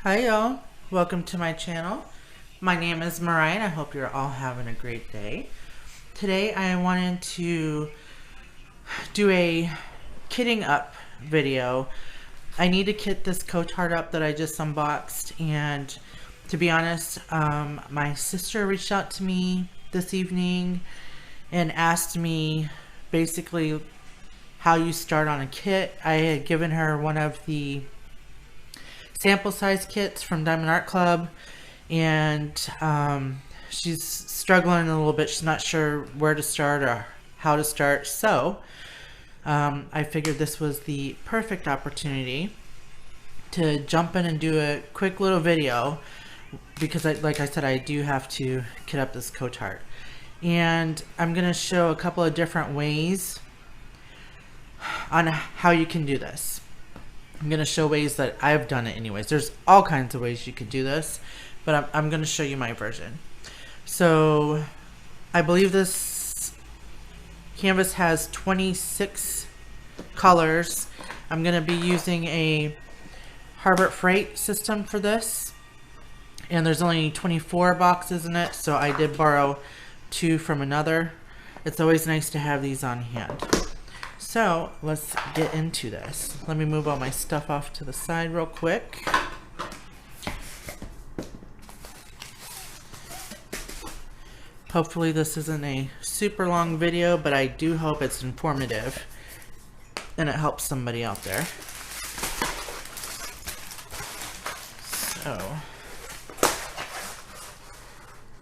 Hi y'all, welcome to my channel. My name is Mariah and I hope you're all having a great day. Today I wanted to do a kitting up video. I need to kit this coach heart up that I just unboxed, and to be honest, my sister reached out to me this evening and asked me basically how you start on a kit. I had given her one of the sample size kits from Diamond Art Club, and she's struggling a little bit. She's not sure where to start or how to start, so I figured this was the perfect opportunity to jump in and do a quick little video, because like I said, I do have to kit up this coach heart, and I'm gonna show a couple of different ways on how you can do this. I'm going to show ways that I've done it anyways. There's all kinds of ways you could do this, but I'm going to show you my version. So I believe this canvas has 26 colors. I'm going to be using a Harbor Freight system for this, and there's only 24 boxes in it, so I did borrow 2 from another. It's always nice to have these on hand. So let's get into this. Let me move all my stuff off to the side real quick. Hopefully this isn't a super long video, but I do hope it's informative and it helps somebody out there. So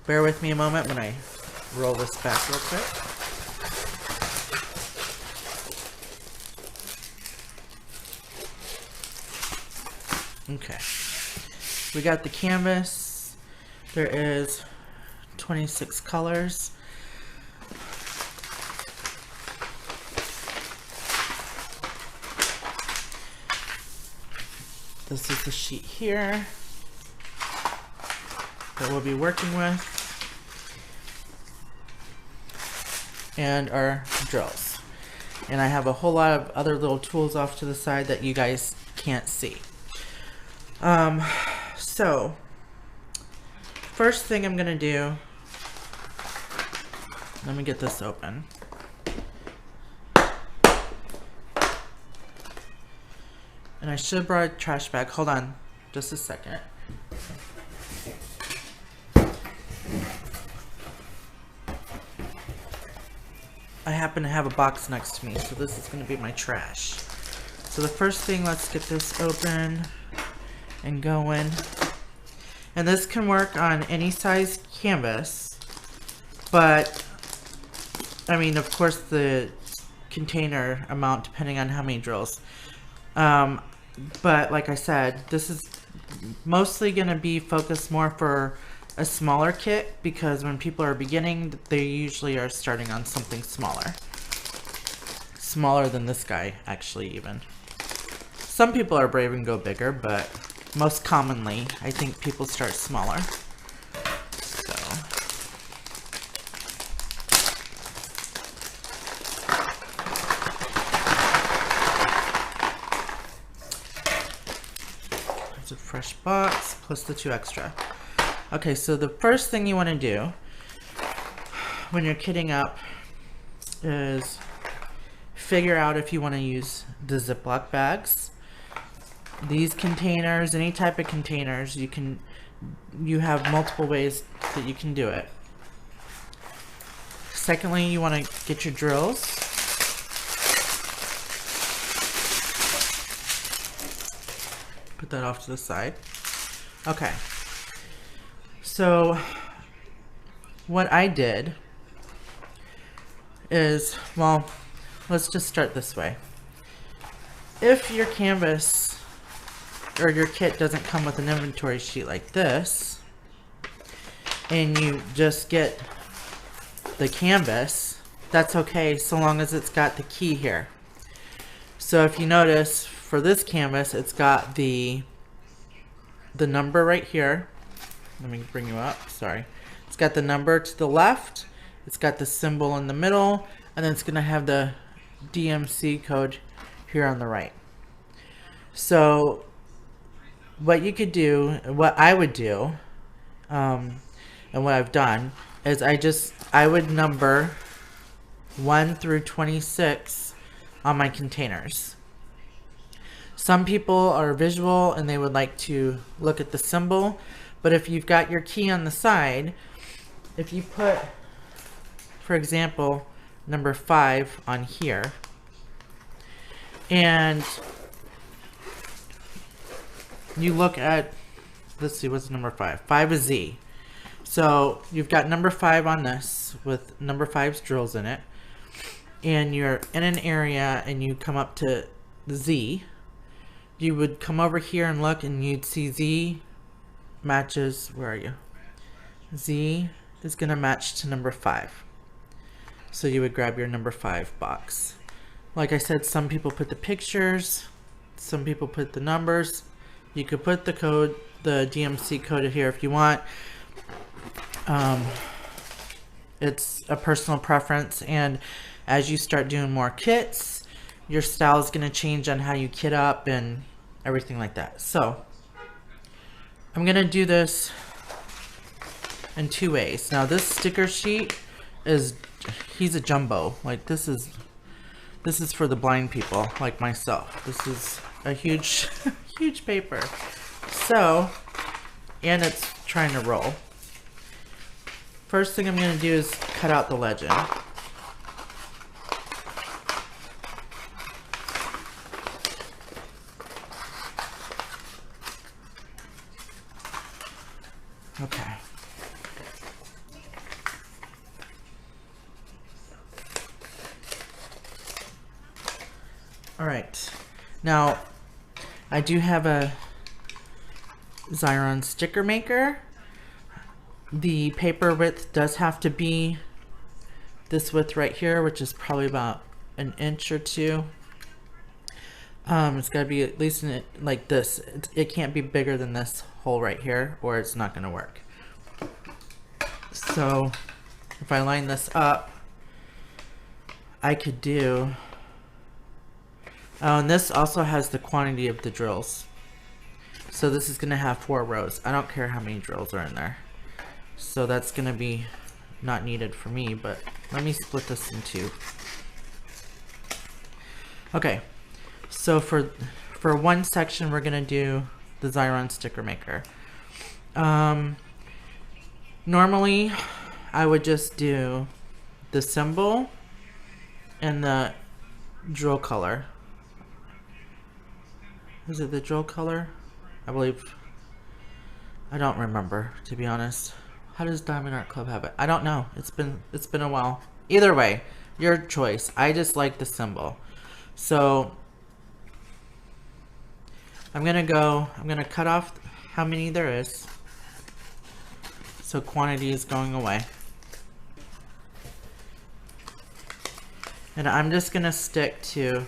bear with me a moment when I roll this back real quick. Okay, we got the canvas. There is 26 colors. This is the sheet here that we'll be working with, and our drills. And I have a whole lot of other little tools off to the side that you guys can't see. So first thing I'm gonna do, let me get this open. And I should have brought a trash bag. Hold on just a second. I happen to have a box next to me, so this is gonna be my trash. So the first thing, let's get this open and going. And this can work on any size canvas, but I mean, of course, the container amount depending on how many drills. But like I said, this is mostly going to be focused more for a smaller kit, because when people are beginning, they usually are starting on something smaller than this guy, actually. Even some people are brave and go bigger, but most commonly, I think people start smaller. So there's a fresh box plus the 2 extra. Okay, so the first thing you want to do when you're kitting up is figure out if you want to use the Ziploc bags. These containers, any type of containers, you have multiple ways that you can do it. Secondly, you want to get your drills. Put that off to the side. Okay. So what I did is, well, let's just start this way. If your canvas or your kit doesn't come with an inventory sheet like this, and you just get the canvas, that's okay, so long as it's got the key here. So if you notice, for this canvas, it's got the number right here. Let me bring you up, sorry. It's got the number to the left, it's got the symbol in the middle, and then it's gonna have the DMC code here on the right. So what you could do, what I would do, and what I've done is I would number 1 through 26 on my containers. Some people are visual and they would like to look at the symbol, but if you've got your key on the side, if you put, for example, number 5 on here, and you look at, let's see, what's number 5? 5 is Z. So you've got number 5 on this with number 5's drills in it, and you're in an area and you come up to Z. You would come over here and look and you'd see Z matches, where are you? Z is going to match to number 5. So you would grab your number 5 box. Like I said, some people put the pictures, some people put the numbers. You could put the code, the DMC code here if you want. It's a personal preference, and as you start doing more kits, your style is going to change on how you kit up and everything like that. So I'm going to do this in 2 ways. Now this sticker sheet he's a jumbo. Like this is for the blind people like myself. This is a huge huge paper. So, and it's trying to roll. First thing I'm going to do is cut out the legend. Okay. All right. Now, I do have a Xyron sticker maker. The paper width does have to be this width right here, which is probably about an inch or 2. It's got to be at least like this. It can't be bigger than this hole right here, or it's not going to work. So if I line this up, I could do, oh, and this also has the quantity of the drills. So this is going to have 4 rows. I don't care how many drills are in there. So that's going to be not needed for me, but let me split this in 2. Okay, so for one section we're going to do the Xyron sticker maker. Normally I would just do the symbol and the drill color. Is it the drill color? I believe. I don't remember, to be honest. How does Diamond Art Club have it? I don't know. It's been a while. Either way, your choice. I just like the symbol. So I'm gonna cut off how many there is. So quantity is going away. And I'm just gonna stick to,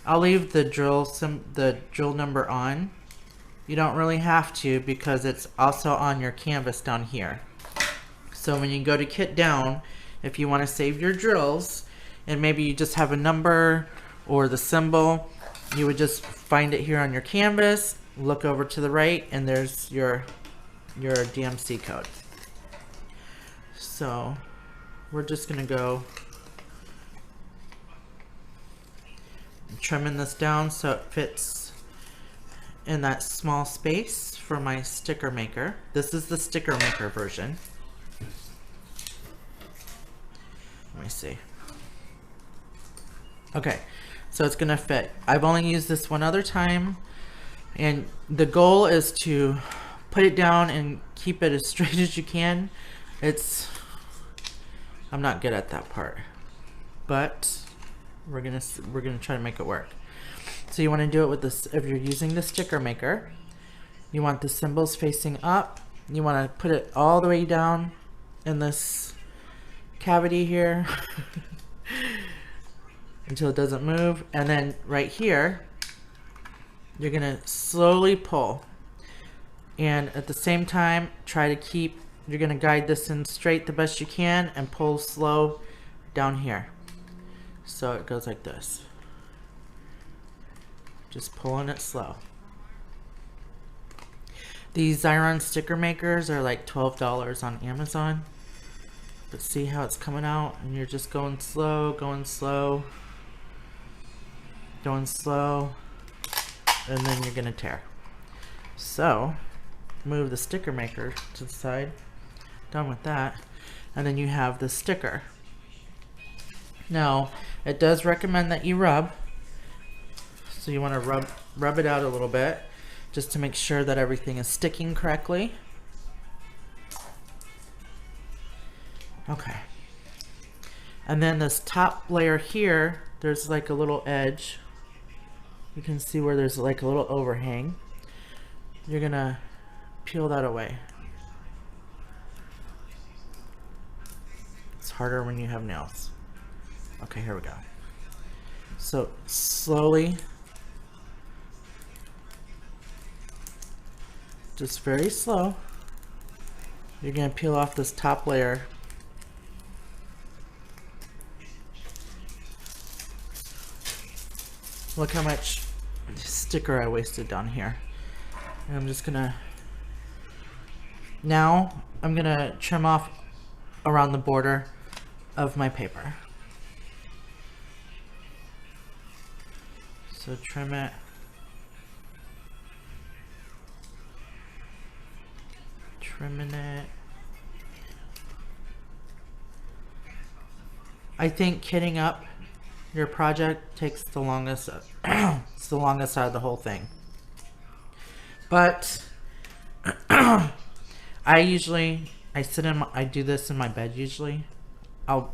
I'll leave the drill number on. You don't really have to, because it's also on your canvas down here. So when you go to kit down, if you want to save your drills and maybe you just have a number or the symbol, you would just find it here on your canvas, look over to the right, and there's your DMC code. So we're just gonna go trimming this down so it fits in that small space for my sticker maker. This is the sticker maker version. Let me see. Okay, so it's gonna fit. I've only used this one other time, and the goal is to put it down and keep it as straight as you can. I'm not good at that part, but we're gonna try to make it work. So you want to do it with this. If you're using the sticker maker, you want the symbols facing up. You want to put it all the way down in this cavity here until it doesn't move, and then right here you're gonna slowly pull, and at the same time try to keep, you're gonna guide this in straight the best you can and pull slow down here. So it goes like this. Just pulling it slow. These Xyron sticker makers are like $12 on Amazon. But see how it's coming out, and you're just going slow, going slow, going slow, and then you're gonna tear. So move the sticker maker to the side. Done with that. And then you have the sticker. Now, it does recommend that you rub. So you want to rub it out a little bit just to make sure that everything is sticking correctly. Okay. And then this top layer here, there's like a little edge. You can see where there's like a little overhang. You're gonna peel that away. It's harder when you have nails. Okay, here we go. So slowly, just very slow, you're gonna peel off this top layer. Look how much sticker I wasted down here. And I'm just gonna, now I'm gonna trim off around the border of my paper. So trim it. Trimming it. I think kitting up your project takes the longest. It's the longest out of the whole thing. But I do this in my bed usually. I'll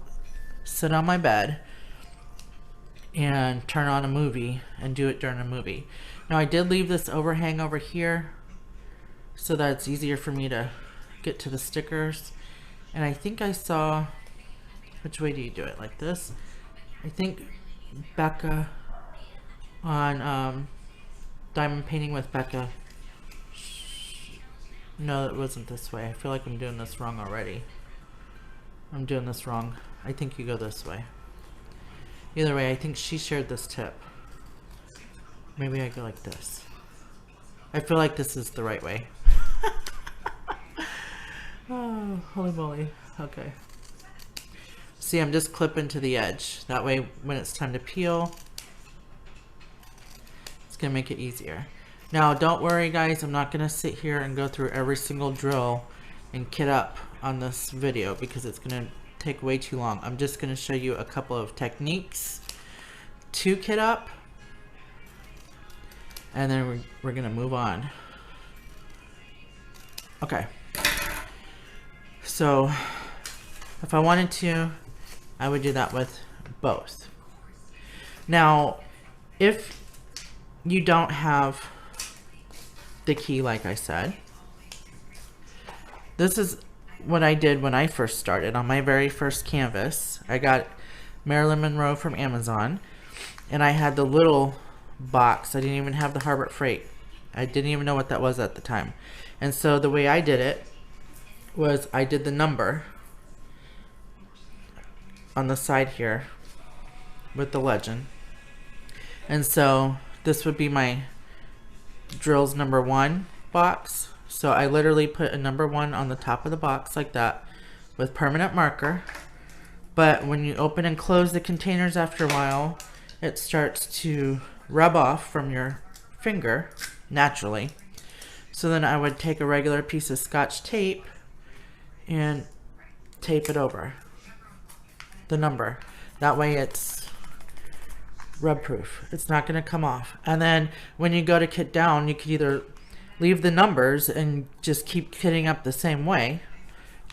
sit on my bed and turn on a movie and do it during a movie. Now I did leave this overhang over here so that it's easier for me to get to the stickers. And I think I saw, which way do you do it? Like this? I think Becca on Diamond Painting with Becca. No, it wasn't this way. I feel like I'm doing this wrong already. I'm doing this wrong. I think you go this way. Either way, I think she shared this tip. Maybe I go like this. I feel like this is the right way. Oh, holy moly. Okay. See, I'm just clipping to the edge. That way, when it's time to peel, it's gonna make it easier. Now, don't worry guys, I'm not gonna sit here and go through every single drill and kit up on this video because it's gonna take way too long. I'm just gonna show you a couple of techniques to kit up, and then we're gonna move on. Okay. So, if I wanted to, I would do that with both. Now, if you don't have the key, like I said, this is what I did when I first started on my very first canvas. I got Marilyn Monroe from Amazon, and I had the little box. I didn't even have the Harbor Freight. I didn't even know what that was at the time. And so the way I did it was I did the number on the side here with the legend. And so this would be my drills number 1 box. So I literally put a number 1 on the top of the box like that with permanent marker. But when you open and close the containers after a while, it starts to rub off from your finger naturally. So then I would take a regular piece of Scotch tape and tape it over the number. That way it's rub proof. It's not going to come off. And then when you go to kit down, you could either leave the numbers and just keep kitting up the same way,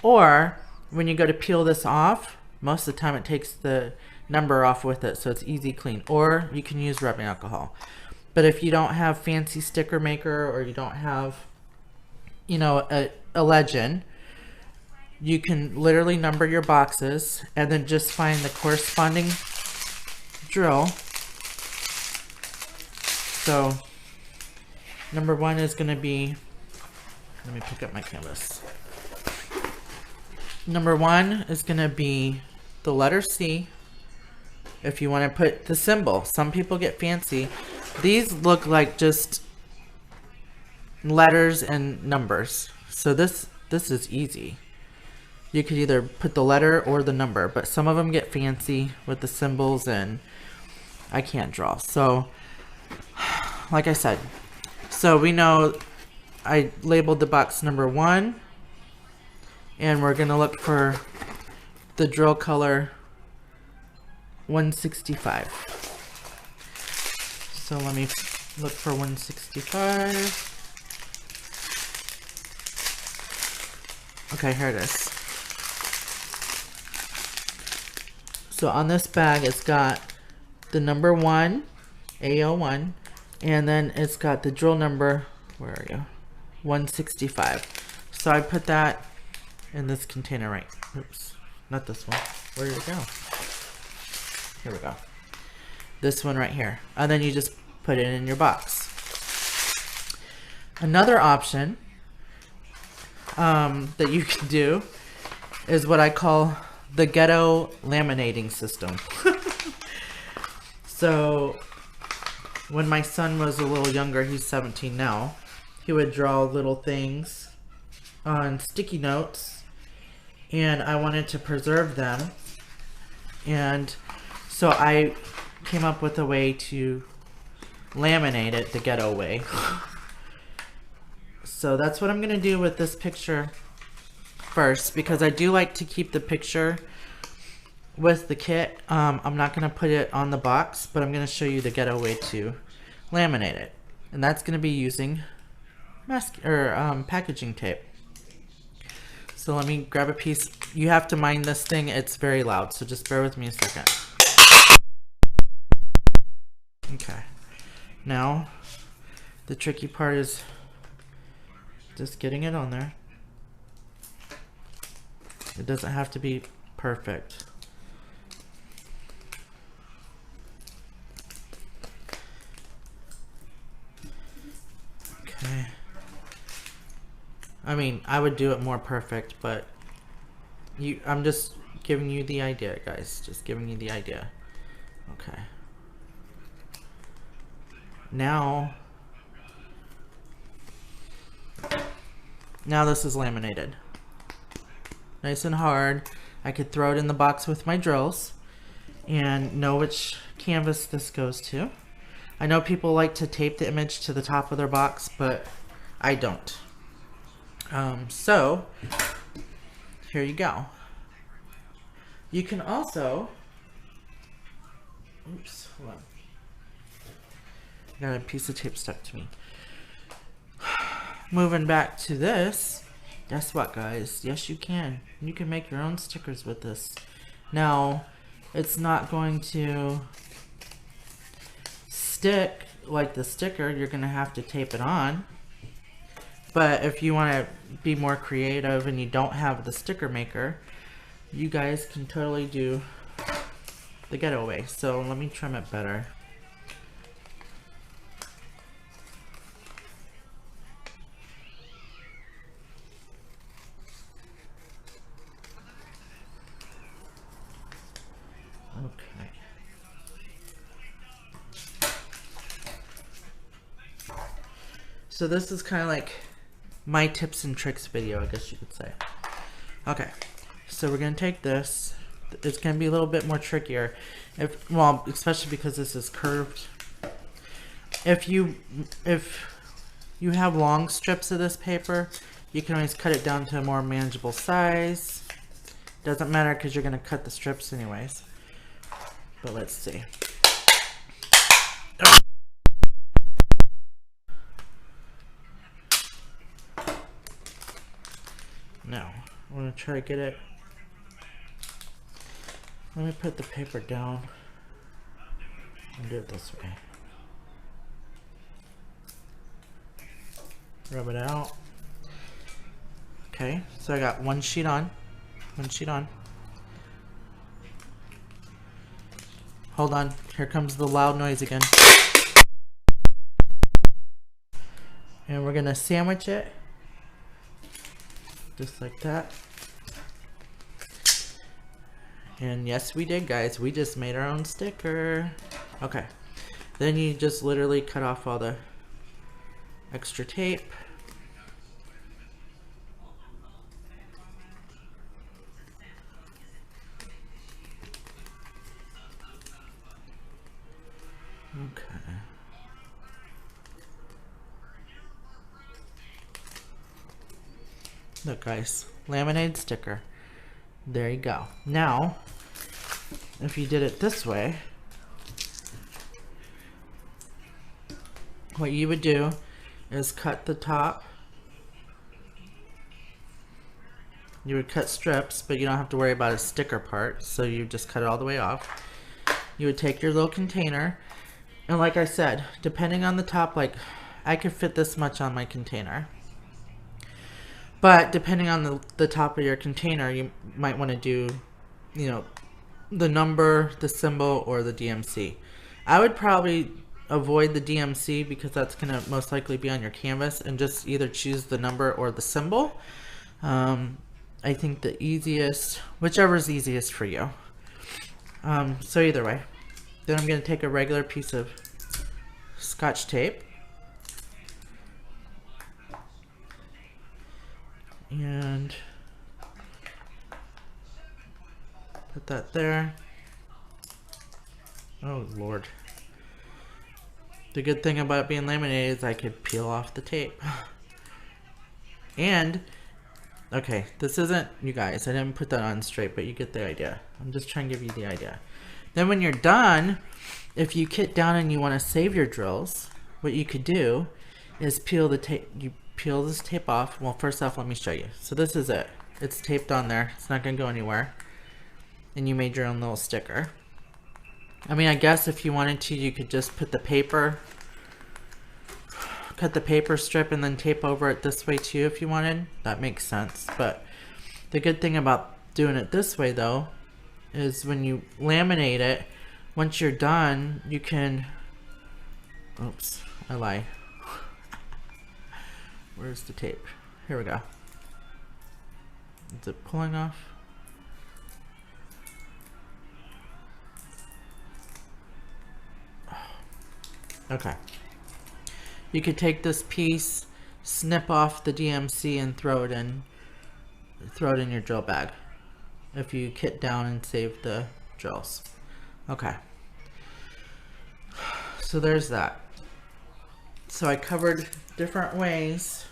or when you go to peel this off, most of the time it takes the number off with it, so it's easy clean. Or you can use rubbing alcohol. But if you don't have fancy sticker maker, or you don't have, you know, a legend, you can literally number your boxes and then just find the corresponding drill. So number 1 is going to be, let me pick up my canvas. Number 1 is going to be the letter C. If you want to put the symbol, some people get fancy. These look like just letters and numbers. So this is easy. You could either put the letter or the number, but some of them get fancy with the symbols and I can't draw. So like I said, so we know I labeled the box number 1, and we're gonna look for the drill color 165. So let me look for 165. Okay, here it is. So on this bag, it's got the number 1, AO1, and then it's got the drill number, where are you? 165. So I put that in this container right. Oops, not this one. Where did it go? Here we go. This one right here. And then you just put it in your box. Another option that you can do is what I call the ghetto laminating system. So when my son was a little younger, he's 17 now, he would draw little things on sticky notes, and I wanted to preserve them, and so I came up with a way to laminate it the ghetto way. So that's what I'm gonna do with this picture first, because I do like to keep the picture with the kit. I'm not gonna put it on the box, but I'm gonna show you the ghetto way to laminate it, and that's gonna be using packaging tape. So let me grab a piece. You have to mind this thing, it's very loud, so just bear with me a second. Okay, now the tricky part is just getting it on there. It doesn't have to be perfect. Okay. I mean, I would do it more perfect, but I'm just giving you the idea, guys. Just giving you the idea. Okay. Now this is laminated. Nice and hard. I could throw it in the box with my drills and know which canvas this goes to. I know people like to tape the image to the top of their box, but I don't. So here you go. You can also, oops, hold on. I got a piece of tape stuck to me. Moving back to this, guess what, guys? Yes, you can. You can make your own stickers with this. Now, it's not going to stick like the sticker. You're going to have to tape it on. But if you want to be more creative and you don't have the sticker maker, you guys can totally do the getaway. So let me trim it better. Okay. So this is kind of like my tips and tricks video, I guess you could say. Okay, so we're gonna take this. It's gonna be a little bit more trickier, well, especially because this is curved. If you have long strips of this paper, you can always cut it down to a more manageable size. Doesn't matter because you're gonna cut the strips anyways. But let's see. Now, I'm going to try to get it. Let me put the paper down and do it this way. Rub it out. Okay, so I got one sheet on. One sheet on. Hold on, here comes the loud noise again. And we're gonna sandwich it. Just like that. And yes, we did, guys. We just made our own sticker. Okay. Then you just literally cut off all the extra tape. Okay. Look guys, laminated sticker. There you go. Now, if you did it this way, what you would do is cut the top. You would cut strips, but you don't have to worry about a sticker part, so you just cut it all the way off. You would take your little container, and like I said, depending on the top, like I could fit this much on my container. But depending on the top of your container, you might want to do, you know, the number, the symbol, or the DMC. I would probably avoid the DMC because that's going to most likely be on your canvas, and just either choose the number or the symbol. I think the easiest, whichever is easiest for you. So either way. Then I'm going to take a regular piece of Scotch tape. And put that there. Oh Lord. The good thing about being laminated is I could peel off the tape. And, okay, this isn't, you guys, I didn't put that on straight, but you get the idea. I'm just trying to give you the idea. Then when you're done, if you get down and you want to save your drills, what you could do is peel the tape. You peel this tape off. Well, first off, let me show you. So this is it. It's taped on there. It's not going to go anywhere. And you made your own little sticker. I mean, I guess if you wanted to, you could just put the paper, cut the paper strip and then tape over it this way too if you wanted. That makes sense. But the good thing about doing it this way though is when you laminate it, once you're done, you can, oops, I lie. Where's the tape? Here we go. Is it pulling off? Okay. You could take this piece, snip off the DMC and throw it in your drill bag if you kit down and save the drills. Okay. So there's that. So I covered different ways.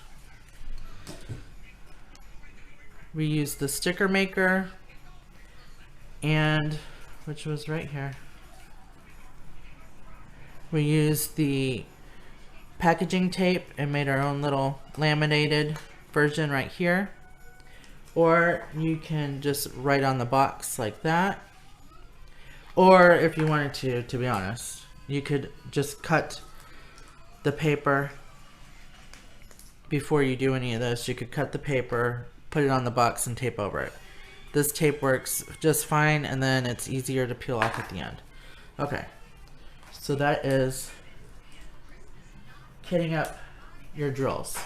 We used the sticker maker and, which was right here. We used the packaging tape and made our own little laminated version right here. Or you can just write on the box like that. Or if you wanted to be honest, you could just cut the paper before you do any of this. You could cut the paper, put it on the box and tape over it. This tape works just fine, and then it's easier to peel off at the end. Okay. So that is kitting up your drills.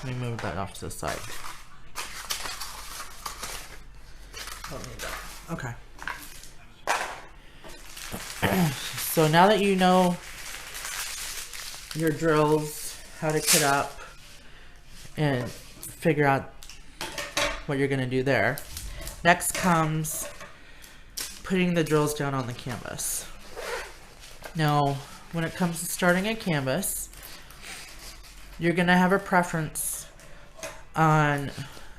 Let me move that off to the side. Don't need that. Okay. So now that you know your drills, how to kit up, and figure out what you're going to do there, next comes putting the drills down on the canvas. Now, when it comes to starting a canvas, you're going to have a preference on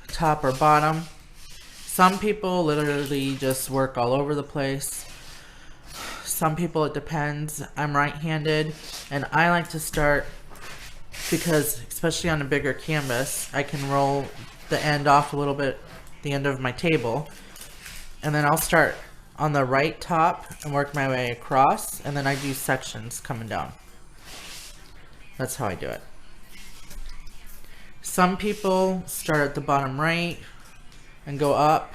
top or bottom. Some people literally just work all over the place. Some people, it depends. I'm right-handed, and I like to start because, especially on a bigger canvas, I can roll the end off a little bit, the end of my table, and then I'll start on the right top and work my way across, and then I do sections coming down. That's how I do it. Some people start at the bottom right and go up,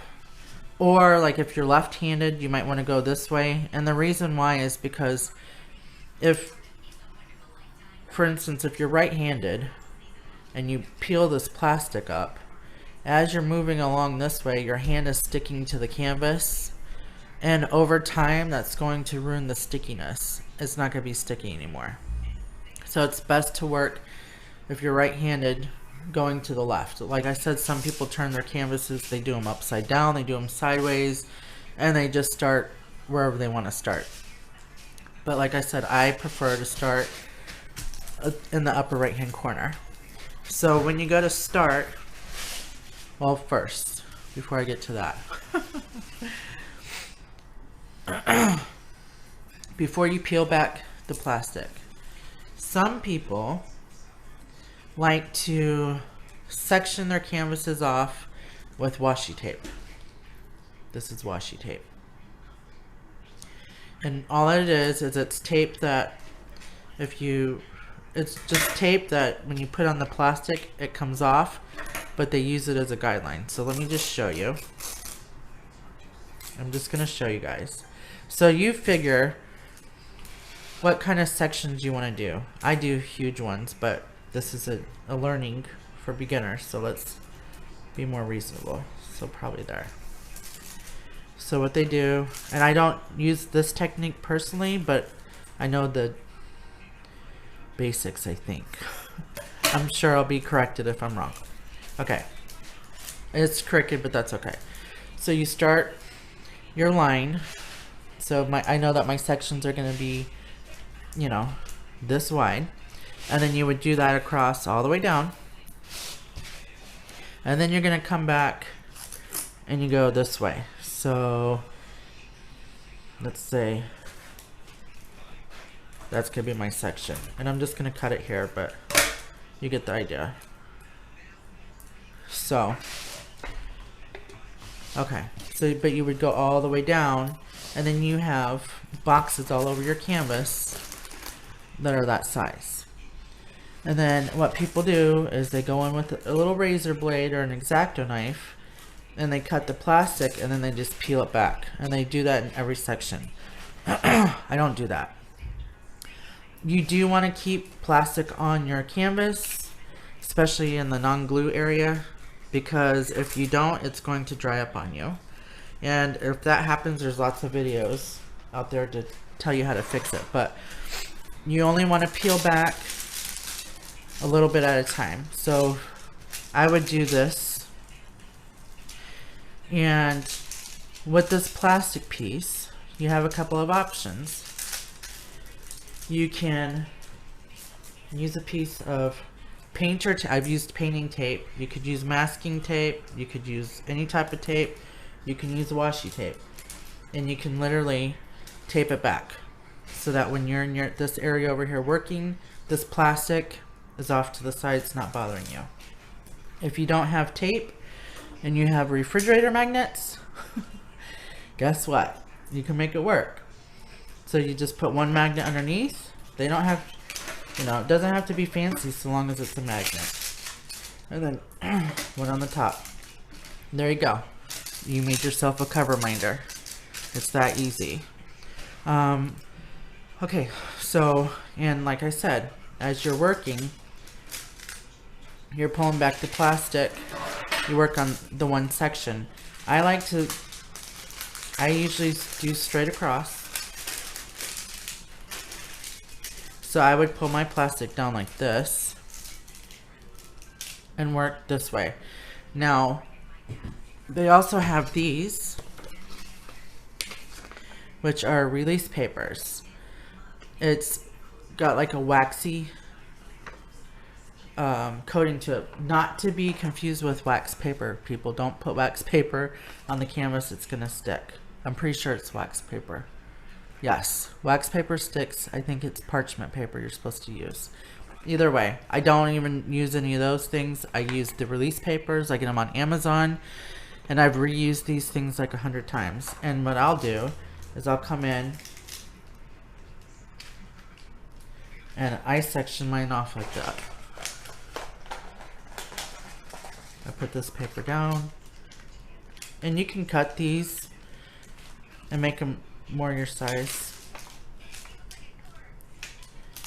or like if you're left-handed, you might want to go this way. And the reason why is because if, for instance, if you're right-handed and you peel this plastic up, as you're moving along this way, your hand is sticking to the canvas, and over time that's going to ruin the stickiness. It's not going to be sticky anymore. So it's best to work, if you're right-handed, going to the left. Like I said, some people turn their canvases, they do them upside down, they do them sideways, and they just start wherever they want to start. But like I said, I prefer to start in the upper right hand corner. So when you go to start, well, first, before I get to that, before you peel back the plastic, some people like to section their canvases off with washi tape. This is washi tape. And all it is it's tape that it's just tape that when you put on the plastic, it comes off, but they use it as a guideline. So let me just show you. I'm just gonna show you guys. So you figure what kind of sections you want to do. I do huge ones, but this is a learning for beginners, so let's be more reasonable. So probably there. So what they do, and I don't use this technique personally, but I know the basics, I think. I'm sure I'll be corrected if I'm wrong. Okay. It's crooked, but that's okay. So you start your line. So I know that my sections are going to be, you know, this wide. And then you would do that across all the way down. And then you're going to come back and you go this way. So let's say that's going to be my section. And I'm just going to cut it here, but you get the idea. So, okay. So, but you would go all the way down, and then you have boxes all over your canvas that are that size. And then what people do is they go in with a little razor blade or an X-Acto knife, and they cut the plastic, and then they just peel it back. And they do that in every section. I don't do that. You do want to keep plastic on your canvas, especially in the non-glue area, because if you don't, it's going to dry up on you. And if that happens, there's lots of videos out there to tell you how to fix it. But you only want to peel back a little bit at a time. So I would do this. And with this plastic piece, you have a couple of options. You can use a piece of paint or I've used painting tape. You could use masking tape. You could use any type of tape. You can use washi tape. And you can literally tape it back so that when you're in this area over here working, this plastic is off to the side. It's not bothering you. If you don't have tape and you have refrigerator magnets, guess what? You can make it work. So you just put one magnet underneath. They don't have, you know, it doesn't have to be fancy so long as it's a magnet. And then one on the top. There you go. You made yourself a cover minder. It's that easy. Okay, so, and like I said, as you're working, you're pulling back the plastic. You work on the one section. I usually do straight across. So I would pull my plastic down like this and work this way. Now, they also have these, which are release papers. It's got like a waxy coating to it. Not to be confused with wax paper. People, don't put wax paper on the canvas. It's gonna stick. I'm pretty sure it's wax paper. Yes, wax paper sticks. I think it's parchment paper you're supposed to use. Either way, I don't even use any of those things. I use the release papers. I get them on Amazon, and I've reused these things like 100 times. And what I'll do is I'll come in and I section mine off like that. I put this paper down, and you can cut these and make them more your size.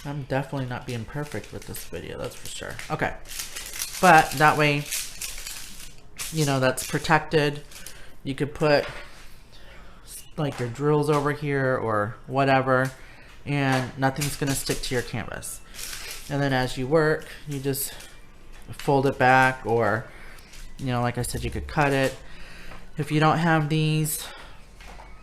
I'm definitely not being perfect with this video, that's for sure. Okay, but that way, you know, that's protected. You could put like your drills over here or whatever, and nothing's gonna stick to your canvas. And then as you work, you just fold it back, or, you know, like I said, you could cut it. If you don't have these,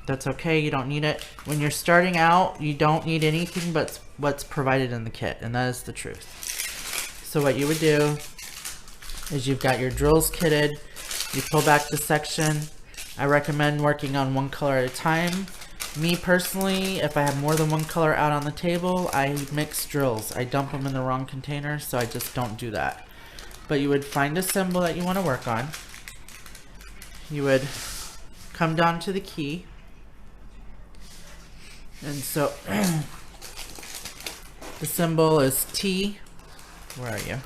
That's okay, you don't need it. When you're starting out, you don't need anything but what's provided in the kit, and that is the truth. So what you would do is you've got your drills kitted, you pull back the section. I recommend working on one color at a time. Me personally, if I have more than one color out on the table, I mix drills. I dump them in the wrong container, so I just don't do that. But you would find a symbol that you want to work on. You would come down to the key. And so the symbol is T. Where are you?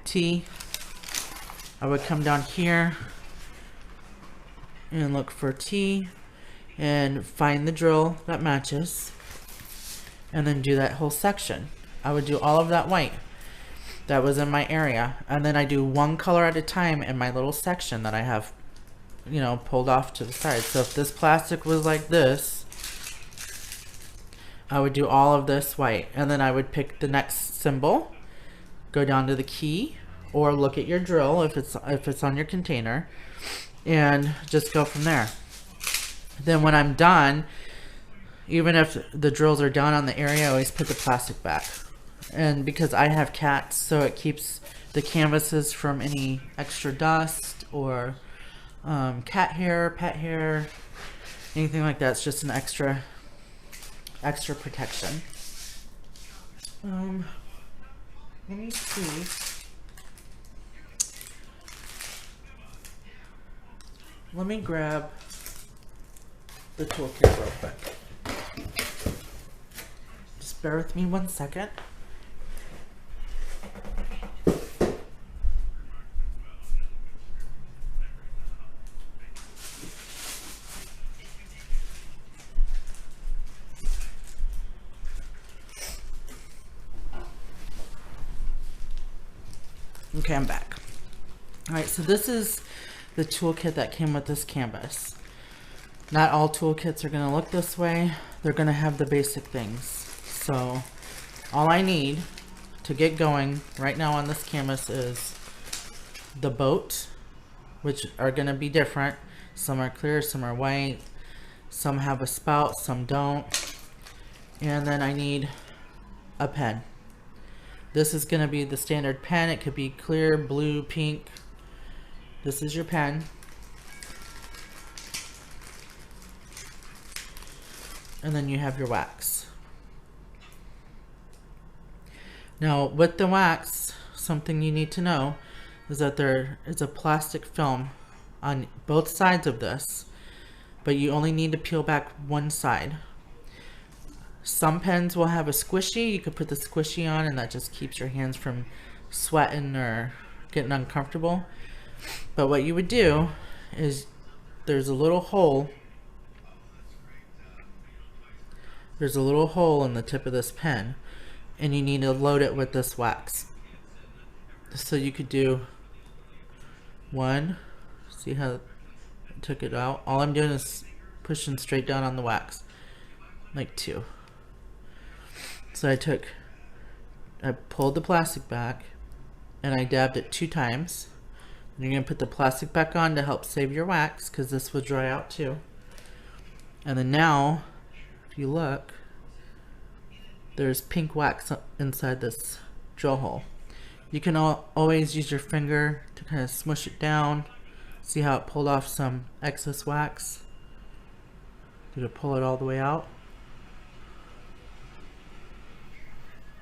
T. I would come down here and look for T and find the drill that matches and then do that whole section. I would do all of that white that was in my area, and then I do one color at a time in my little section that I have, you know, pulled off to the side. So if this plastic was like this, I would do all of this white, and then I would pick the next symbol, go down to the key, or look at your drill if it's on your container, and just go from there. Then when I'm done, even if the drills are done on the area, I always put the plastic back. And because I have cats, so it keeps the canvases from any extra dust or cat hair, pet hair, anything like that. It's just an extra protection. Let me see. Let me grab the toolkit real quick. Just bear with me 1 second. Okay, I'm back. Alright, so this is the toolkit that came with this canvas. Not all toolkits are going to look this way. They're going to have the basic things. So all I need to get going right now on this canvas is the boat, which are going to be different. Some are clear, some are white, some have a spout, some don't. And then I need a pen. This is going to be the standard pen. It could be clear, blue, pink. This is your pen. And then you have your wax. Now with the wax, something you need to know is that there is a plastic film on both sides of this, but you only need to peel back one side. Some pens will have a squishy. You could put the squishy on and that just keeps your hands from sweating or getting uncomfortable. But what you would do is there's a little hole. There's a little hole in the tip of this pen, and you need to load it with this wax. So you could do one. See how I took it out? All I'm doing is pushing straight down on the wax, like two. So I pulled the plastic back and I dabbed it 2 times. And you're going to put the plastic back on to help save your wax, because this will dry out too. And then now, if you look, there's pink wax inside this drill hole. You can always use your finger to kind of smush it down. See how it pulled off some excess wax? Did it pull it all the way out?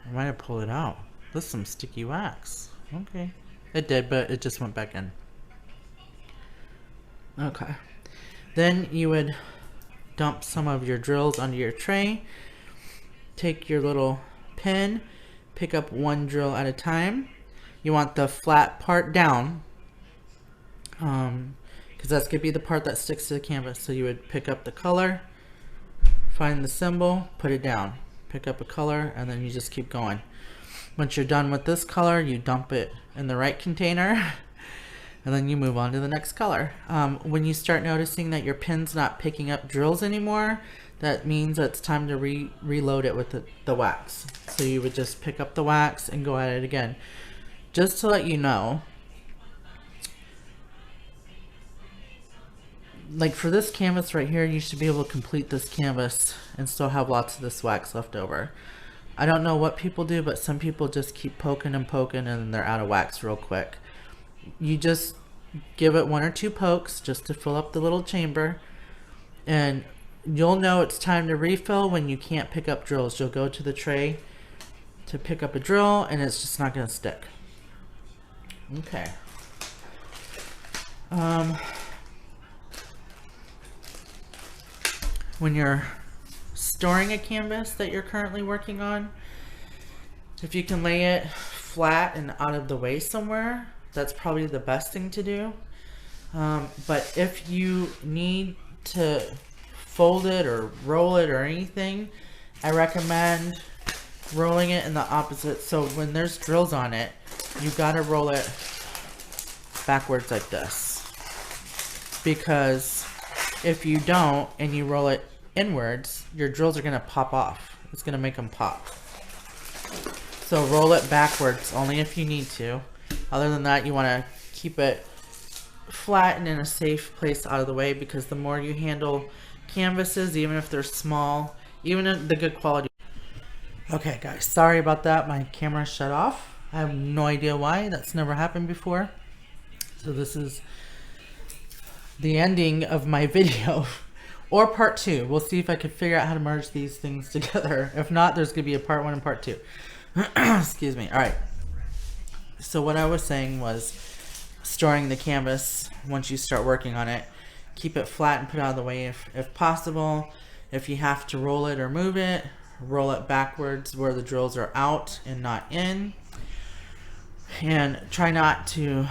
I might have pulled it out. This is some sticky wax. Okay. It did, but it just went back in. Okay. Then you would dump some of your drills onto your tray. Take your little pin, pick up one drill at a time. You want the flat part down, because that's going to be the part that sticks to the canvas. So you would pick up the color, find the symbol, put it down. Pick up a color, and then you just keep going. Once you're done with this color, you dump it in the right container, and then you move on to the next color. When you start noticing that your pin's not picking up drills anymore, that means that it's time to reload it with the wax. So you would just pick up the wax and go at it again. Just to let you know, like for this canvas right here, you should be able to complete this canvas and still have lots of this wax left over. I don't know what people do, but some people just keep poking and poking and they're out of wax real quick. You just give it 1 or 2 pokes just to fill up the little chamber, and you'll know it's time to refill when you can't pick up drills. You'll go to the tray to pick up a drill and it's just not going to stick. Okay. When you're storing a canvas that you're currently working on, if you can lay it flat and out of the way somewhere, that's probably the best thing to do. But if you need to fold it or roll it or anything, I recommend rolling it in the opposite. So when there's drills on it, you gotta roll it backwards like this, because if you don't and you roll it inwards, your drills are gonna pop off. It's gonna make them pop. So roll it backwards only if you need to. Other than that, you want to keep it flat and in a safe place out of the way, because the more you handle canvases, even if they're small, even in the good quality. Okay guys, sorry about that, my camera shut off. I have no idea why. That's never happened before. So this is the ending of my video. Or part 2. We'll see if I can figure out how to merge these things together. If not, there's going to be a part 1 and part 2. Excuse me. Alright. So what I was saying was storing the canvas once you start working on it. Keep it flat and put it out of the way if possible. If you have to roll it or move it, roll it backwards where the drills are out and not in. And try not to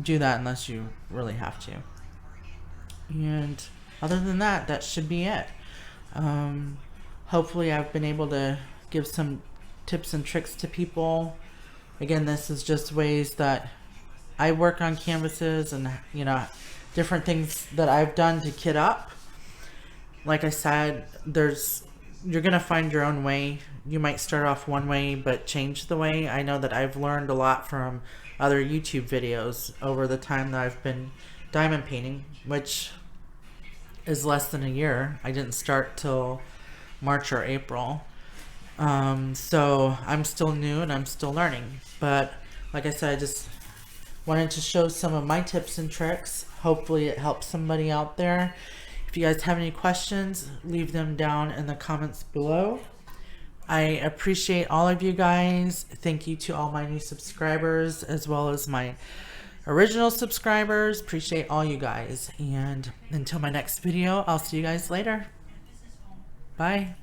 do that unless you really have to. And other than that, that should be it. Hopefully I've been able to give some tips and tricks to people. Again, this is just ways that I work on canvases and, you know, different things that I've done to kit up. Like I said, you're gonna find your own way. You might start off one way but change the way. I know that I've learned a lot from other YouTube videos over the time that I've been diamond painting, which is less than a year. I didn't start till March or April. So I'm still new and I'm still learning. But like I said, I just wanted to show some of my tips and tricks. Hopefully it helps somebody out there. If you guys have any questions, leave them down in the comments below. I appreciate all of you guys. Thank you to all my new subscribers as well as my original subscribers. Appreciate all you guys. And until my next video, I'll see you guys later. Bye.